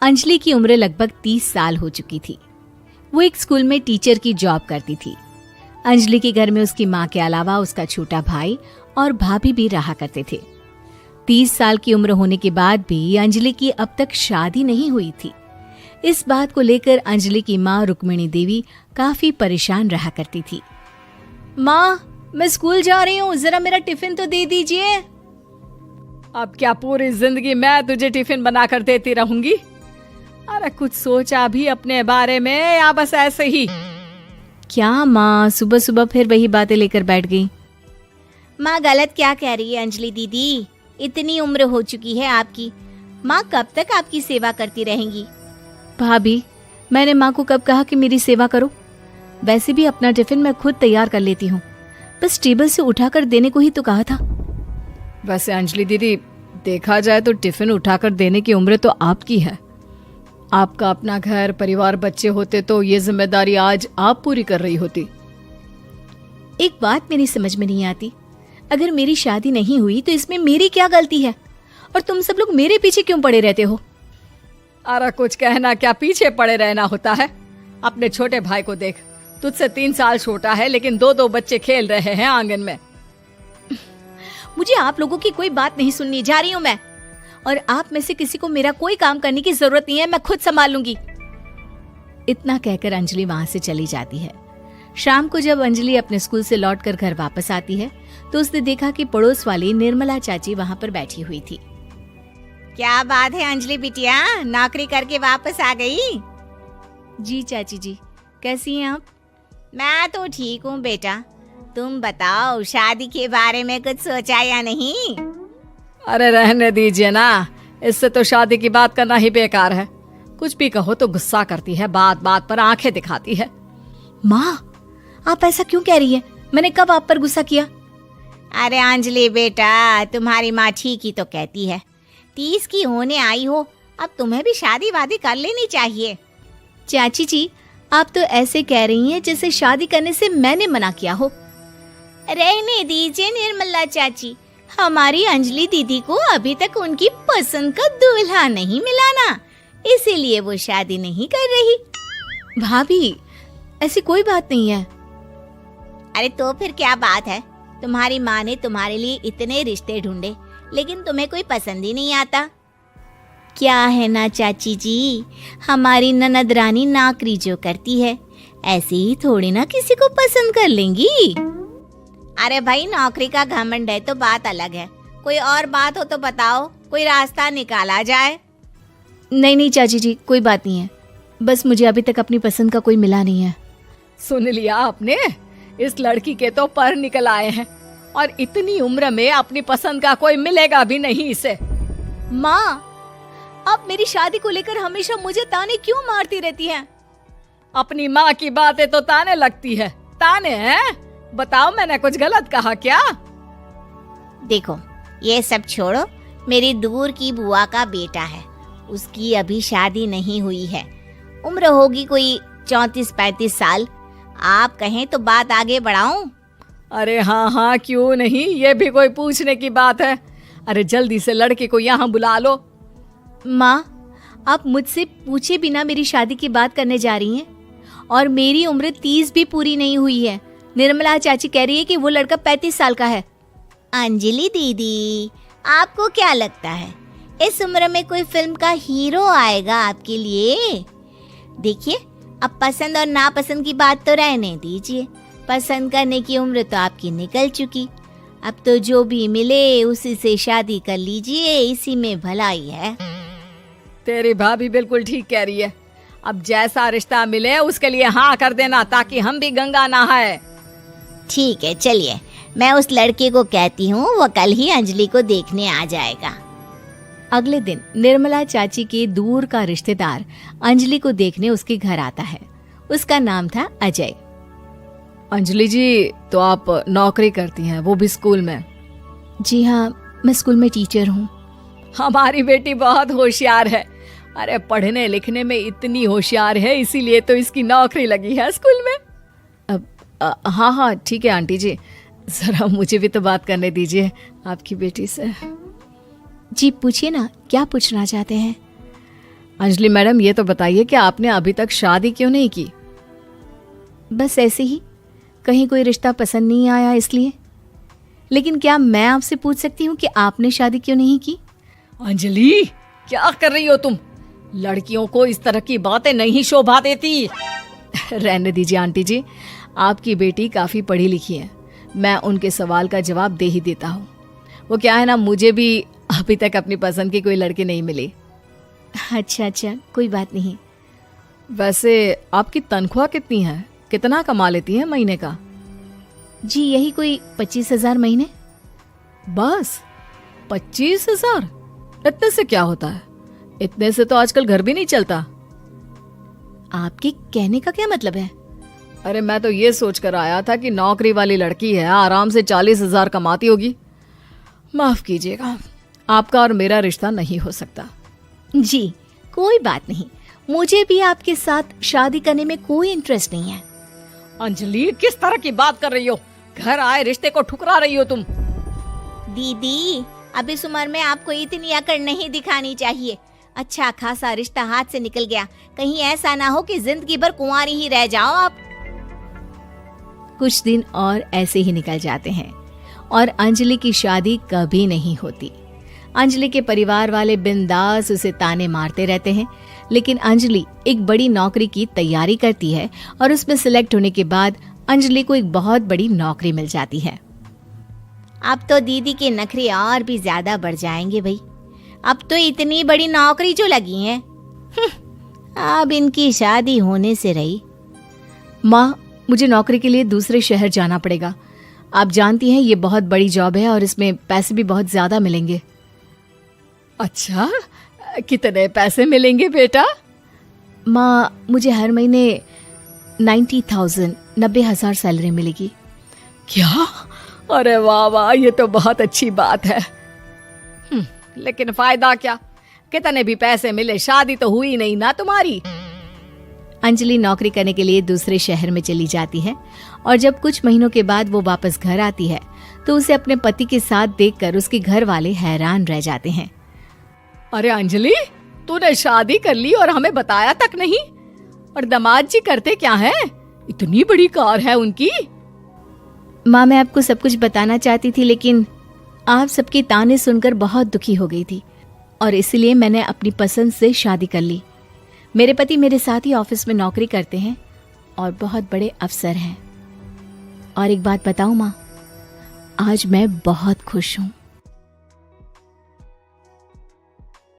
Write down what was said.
अंजलि की उम्र लगभग 30 साल हो चुकी थी। वो एक स्कूल में टीचर की जॉब करती थी। अंजलि के घर में उसकी माँ के अलावा उसका छोटा भाई और भाभी भी रहा करते थे। 30 साल की उम्र होने के बाद भी अंजलि की अब तक शादी नहीं हुई थी। इस बात को लेकर अंजलि की माँ रुक्मिणी देवी काफी परेशान रहा करती थी। माँ, मैं स्कूल जा रही हूँ, जरा मेरा टिफिन तो दे दीजिए। अब क्या पूरी जिंदगी मैं तुझे टिफिन बनाकर देती रहूंगी? अरे कुछ सोचा भी अपने बारे में या बस ऐसे ही? क्या माँ, सुबह सुबह फिर वही बातें लेकर बैठ गई। माँ गलत क्या कह रही है अंजलि दीदी? इतनी उम्र हो चुकी है आपकी, माँ कब तक आपकी सेवा करती रहेंगी? भाभी, मैंने माँ को कब कहा कि मेरी सेवा करो? वैसे भी अपना टिफिन मैं खुद तैयार कर लेती हूँ, बस टेबल से उठाकर देने को ही तो कहा था। वैसे अंजलि दीदी, देखा जाए तो टिफिन उठाकर देने की उम्र तो आपकी है। आपका अपना घर परिवार बच्चे होते तो ये जिम्मेदारी आज आप पूरी कर रही होती। एक बात मेरी समझ में नहीं आती, अगर मेरी शादी नहीं हुई तो इसमें मेरी क्या गलती है और तुम सब लोग मेरे पीछे क्यों पड़े रहते हो? अरे कुछ कहना क्या पीछे पड़े रहना होता है? अपने छोटे भाई को देख, तुझसे 3 साल छोटा है लेकिन 2-2 बच्चे खेल रहे हैं आंगन में। मुझे आप लोगों की कोई बात नहीं सुननी, जा रही हूँ मैं। और आप में से किसी को मेरा कोई काम करने की जरूरत नहीं है, मैं खुद संभाल लूंगी। इतना कहकर अंजलि वहां से चली जाती है। शाम को जब अंजलि अपने स्कूल से लौटकर घर वापस आती है तो उसने देखा कि पड़ोस वाली निर्मला चाची वहां पर बैठी हुई थी। क्या बात है अंजलि बिटिया, नौकरी करके वापस आ गई? जी चाची जी, कैसी हैं आप? मैं तो ठीक हूँ बेटा, तुम बताओ शादी के बारे में कुछ सोचा या नहीं? अरे रहने दीजिए ना, इससे तो शादी की बात करना ही बेकार है। कुछ भी कहो तो गुस्सा करती है, बात बात पर आंखें दिखाती है। माँ, आप ऐसा क्यों कह रही हैं? मैंने कब आप पर गुस्सा किया? अरे अंजलि बेटा, तुम्हारी माँ ठीक ही तो कहती है। 30 की होने आई हो, अब तुम्हें भी शादी वादी कर लेनी चाहिए। चाची जी, आप तो ऐसे कह रही हैं जैसे शादी करने से मैंने मना किया हो। रहने दीजिए निर्मला चाची, हमारी अंजलि दीदी को अभी तक उनकी पसंद का दूल्हा नहीं मिला ना, इसीलिए वो शादी नहीं कर रही। भाभी, ऐसी कोई बात नहीं है। अरे तो फिर क्या बात है? तुम्हारी माँ ने तुम्हारे लिए इतने रिश्ते ढूंढे लेकिन तुम्हें कोई पसंद ही नहीं आता। क्या है ना चाची जी, हमारी ननद रानी नौकरी जो करती है ऐसे ही थोड़ी ना किसी को पसंद कर लेंगी। अरे भाई, नौकरी का घमंड है तो बात अलग है, कोई और बात हो तो बताओ, कोई रास्ता निकाला जाए। नहीं नहीं चाची जी, कोई बात नहीं है, बस मुझे अभी तक अपनी पसंद का कोई मिला नहीं है। सुन लिया आपने, इस लड़की के तो पर निकल आए हैं और इतनी उम्र में अपनी पसंद का कोई मिलेगा भी नहीं इसे। माँ, आप मेरी शादी को लेकर हमेशा मुझे ताने क्यों मारती रहती हैं? अपनी माँ की बातें तो ताने लगती है। ताने हैं? बताओ, मैंने कुछ गलत कहा क्या? देखो, ये सब छोड़ो, मेरी दूर की बुआ का बेटा है, उसकी अभी शादी नहीं हुई है, उम्र होगी कोई 34-35 साल। आप कहें तो बात आगे बढ़ाऊं? अरे हाँ हाँ, क्यों नहीं, ये भी कोई पूछने की बात है। अरे जल्दी से लड़के को यहाँ बुला लो। माँ, आप मुझसे पूछे बिना मेरी शादी की बात करने जा रही हैं और मेरी उम्र 30 भी पूरी नहीं हुई है। निर्मला चाची कह रही है कि वो लड़का 35 साल का है। अंजलि दीदी, आपको क्या लगता है इस उम्र में कोई फिल्म का हीरो आएगा आपके लिए? देखिए, अब पसंद और नापसंद की बात तो रहने दीजिए, पसंद करने की उम्र तो आपकी निकल चुकी। अब तो जो भी मिले उसी से शादी कर लीजिए, इसी में भलाई है। तेरी भाभी बिल्कुल ठीक कह रही है। अब जैसा रिश्ता मिले उसके लिए हाँ कर देना, ताकि हम भी गंगा नहाए। ठीक है, चलिए मैं उस लड़के को कहती हूँ, वो कल ही अंजलि को देखने आ जाएगा। अगले दिन निर्मला चाची के दूर का रिश्तेदार अंजलि को देखने उसके घर आता है। उसका नाम था अजय। अंजलि जी, तो आप नौकरी करती हैं, वो भी स्कूल में? जी हाँ, मैं स्कूल में टीचर हूँ। हमारी बेटी बहुत होशियार है। अरे पढ़ने लिखने में इतनी होशियार है, इसीलिए तो इसकी नौकरी लगी है स्कूल में। हाँ हाँ ठीक है आंटी जी, जरा मुझे भी तो बात करने दीजिए आपकी बेटी से। जी पूछिए ना, क्या पूछना चाहते हैं? अंजलि मैडम, ये तो बताइए कि आपने अभी तक शादी क्यों नहीं की? बस ऐसे ही, कहीं कोई रिश्ता पसंद नहीं आया इसलिए। लेकिन क्या मैं आपसे पूछ सकती हूँ कि आपने शादी क्यों नहीं की? अंजलि, क्या कर रही हो तुम? लड़कियों को इस तरह की बातें नहीं शोभा देती। रहने दीजिए आंटी जी, आपकी बेटी काफी पढ़ी लिखी है, मैं उनके सवाल का जवाब दे ही देता हूँ। वो क्या है ना, मुझे भी अभी तक अपनी पसंद की कोई लड़की नहीं मिली। अच्छा, कोई बात नहीं। वैसे आपकी तनख्वाह कितनी है? कितना कमा लेती है महीने का? जी यही कोई 25,000 महीने। बस 25,000? इतने से क्या होता है? इतने से तो आजकल घर भी नहीं चलता। आपके कहने का क्या मतलब है? अरे मैं तो ये सोचकर आया था कि नौकरी वाली लड़की है, आराम से 40,000 कमाती होगी। माफ कीजिएगा, आपका और मेरा रिश्ता नहीं हो सकता। जी कोई बात नहीं, मुझे भी आपके साथ शादी करने में कोई इंटरेस्ट नहीं है। अंजलि, किस तरह की बात कर रही हो? घर आए रिश्ते को ठुकरा रही हो तुम। दीदी, अब इस उम्र में आपको इतनी अकड़ नहीं दिखानी चाहिए। अच्छा खासा रिश्ता हाथ से निकल गया, कहीं ऐसा ना हो कि जिंदगी भर कुंवारी ही रह जाओ आप। कुछ दिन और ऐसे ही निकल जाते हैं और अंजलि की शादी कभी नहीं होती। अंजलि के परिवार वाले बिंदास उसे ताने मारते रहते हैं, लेकिन अंजलि एक बड़ी नौकरी की तैयारी करती है और उसमें सिलेक्ट होने के बाद अंजलि को एक बहुत बड़ी नौकरी मिल जाती है। अब तो दीदी के नखरे और भी ज्यादा बढ़ जाएंगे भाई। अब तो इतनी बड़ी नौकरी जो लगी है, अब इनकी शादी होने से रही। माँ, मुझे नौकरी के लिए दूसरे शहर जाना पड़ेगा। आप जानती हैं ये बहुत बड़ी जॉब है और इसमें पैसे भी बहुत ज्यादा मिलेंगे। अच्छा, कितने पैसे मिलेंगे बेटा? माँ, मुझे हर महीने 90,000 सैलरी मिलेगी। क्या? अरे वाह वाह, ये तो बहुत अच्छी बात है। लेकिन फायदा क्या? कितने भी पैसे मिले, शादी तो हुई नहीं ना तुम्हारी। अंजलि नौकरी करने के लिए दूसरे शहर में चली जाती है और जब कुछ महीनों के बाद वो वापस घर आती है तो उसे अपने पति के साथ देखकर उसके घर वाले हैरान रह जाते हैं। अरे अंजलि, तूने शादी कर ली और हमें बताया तक नहीं। और दामाद जी करते क्या है? इतनी बड़ी कार है उनकी। माँ, मैं आपको सब कुछ बताना चाहती थी, लेकिन आप सबके ताने सुनकर बहुत दुखी हो गई थी और इसलिए मैंने अपनी पसंद से शादी कर ली। मेरे पति मेरे साथ ही ऑफिस में नौकरी करते हैं और बहुत बड़े अफसर हैं। और एक बात बताऊं माँ, आज मैं बहुत खुश हूँ।